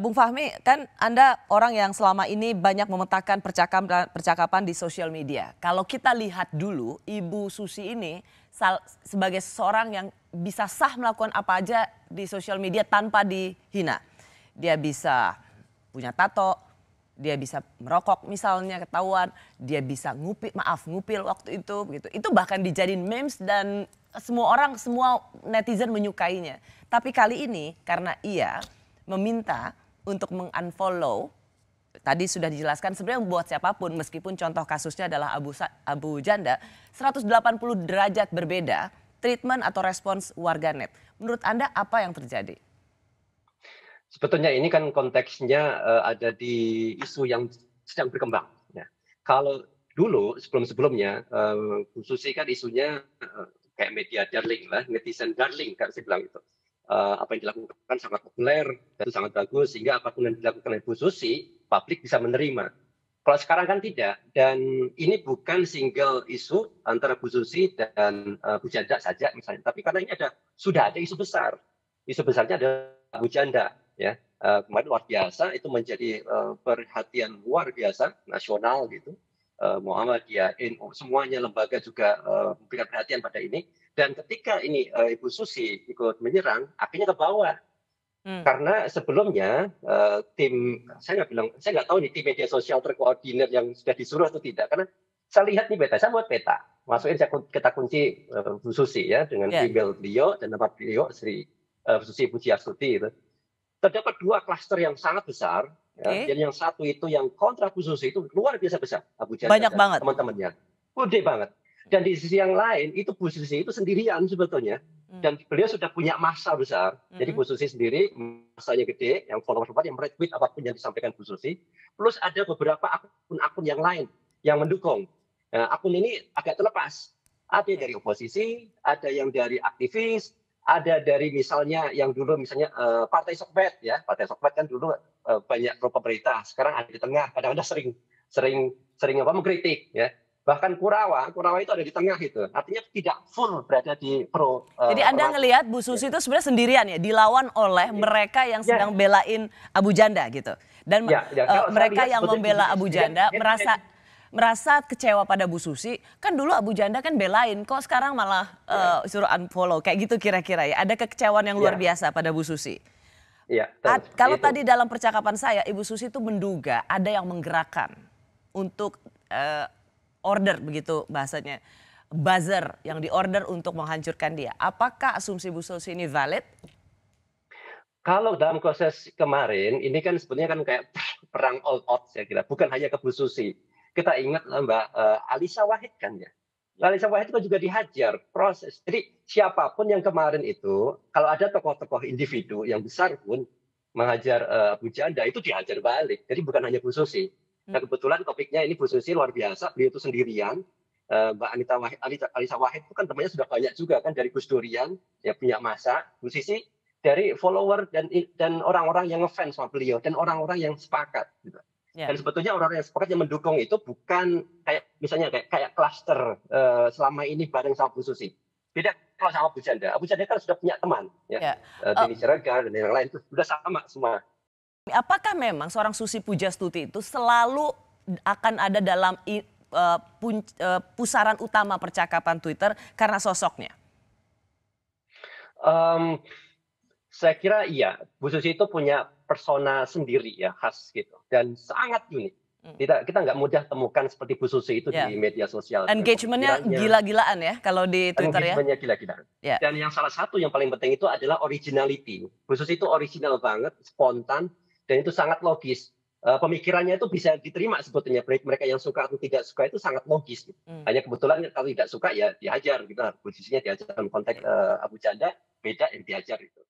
Bung Fahmi, kan Anda orang yang selama ini banyak memetakan percakapan di sosial media. Kalau kita lihat dulu, Ibu Susi ini sebagai seseorang yang bisa sah melakukan apa aja di sosial media tanpa dihina. Dia bisa punya tato, dia bisa merokok misalnya ketahuan, dia bisa ngupil waktu itu begitu. Itu bahkan dijadiin memes dan semua netizen menyukainya. Tapi kali ini karena ia meminta untuk mengunfollow, tadi sudah dijelaskan sebenarnya buat siapapun meskipun contoh kasusnya adalah Abu Janda, 180 derajat berbeda treatment atau respons warganet. Menurut Anda apa yang terjadi? Sebetulnya ini kan konteksnya ada di isu yang sedang berkembang. Ya. Kalau dulu sebelum-sebelumnya Bu Susi kan isunya kayak media darling lah, netizen darling kan saya bilang itu. Apa yang dilakukan sangat populer dan sangat bagus sehingga apapun yang dilakukan oleh Bu Susi, publik bisa menerima. Kalau sekarang kan tidak, dan ini bukan single isu antara Bu Susi dan Bu Janda saja misalnya, tapi karena ini sudah ada isu besar. Isu besarnya ada Bu Janda, ya. Kemarin luar biasa, itu menjadi perhatian luar biasa nasional gitu. Muhammadiyah, NU, semuanya lembaga juga memberikan perhatian pada ini. Dan ketika ini Ibu Susi ikut menyerang, akhirnya ke bawah. Karena sebelumnya saya nggak tahu nih tim media sosial terkoordinir yang sudah disuruh atau tidak. Karena saya lihat nih saya buat peta, masukin kita kunci Bu Susi ya dengan Ya. email beliau dan nama beliau Sri Susi Pujiastuti itu. Terdapat dua klaster yang sangat besar. Ya, dan yang satu itu yang kontra Bu Susi itu luar biasa besar, Abu Janda Banyak dan banget. teman-temannya. Gede banget. Dan di sisi yang lain itu Bu Susi itu sendirian sebetulnya. Dan beliau sudah punya massa besar. Jadi Bu Susi sendiri massanya gede, yang follower yang retweet apapun yang disampaikan Bu Susi. Plus ada beberapa akun-akun yang lain yang mendukung. Nah, akun ini agak terlepas. Ada yang dari oposisi, ada yang dari aktivis, ada dari misalnya yang dulu misalnya Partai Sokbet ya, Partai Sokbet kan dulu banyak pro pemerintah, sekarang ada di tengah, kadang-kadang sering mengkritik ya. Bahkan Kurawa itu ada di tengah itu. Artinya tidak full berada di pro. Jadi Anda ngelihat Bu Susi itu sebenarnya sendirian ya, dilawan oleh mereka yang sedang belain Abu Janda gitu. Dan mereka yang membela Abu Janda merasa kecewa pada Bu Susi. Kan dulu Abu Janda kan belain, kok sekarang malah suruh unfollow kayak gitu kira-kira ya. Ada kekecewaan yang luar biasa pada Bu Susi. Iya. Kalau tadi dalam percakapan saya, Ibu Susi itu menduga ada yang menggerakkan untuk order begitu bahasanya, buzzer yang diorder untuk menghancurkan dia. Apakah asumsi Bu Susi ini valid? Kalau dalam proses kemarin ini kan sebenarnya kan kayak perang all out saya kira, bukan hanya ke Bu Susi. Kita ingat Mbak Alisa Wahid kan ya. Alisa Wahid itu juga dihajar proses. Jadi siapapun yang kemarin itu, kalau ada tokoh-tokoh individu yang besar pun menghajar Abu Janda itu dihajar balik. Jadi bukan hanya Bu Susi. Nah kebetulan topiknya ini Bu Susi luar biasa, beliau itu sendirian. Mbak Alisa Wahid itu kan temannya sudah banyak juga kan dari Gus Durian, ya punya masa. Bu Susi dari follower dan orang-orang yang ngefans sama beliau dan orang-orang yang sepakat. Gitu. Dan sebetulnya orang-orang yang sepakat yang mendukung itu bukan kayak misalnya kayak klaster selama ini bareng sama Bu Susi. Beda kalau sama Abu Janda. Abu Janda kan sudah punya teman, ya. Denny Siregar dan yang lain itu sudah sama semua. Apakah memang seorang Susi Pujastuti itu selalu akan ada dalam pusaran utama percakapan Twitter karena sosoknya? Saya kira iya, Bu Susi itu punya persona sendiri ya, khas gitu. Dan sangat unik. Kita nggak mudah temukan seperti Bu Susi itu di media sosial. Engagementnya gila-gilaan ya kalau di Twitter ya? Engagementnya gila-gilaan. Dan yang salah satu yang paling penting itu adalah originality. Bu Susi itu original banget, spontan, dan itu sangat logis. Pemikirannya itu bisa diterima sebetulnya, mereka yang suka atau tidak suka itu sangat logis. Gitu. Hanya kebetulan kalau tidak suka ya dihajar, gitu. Posisinya dihajar dalam konteks Abu Janda, beda yang dihajar itu.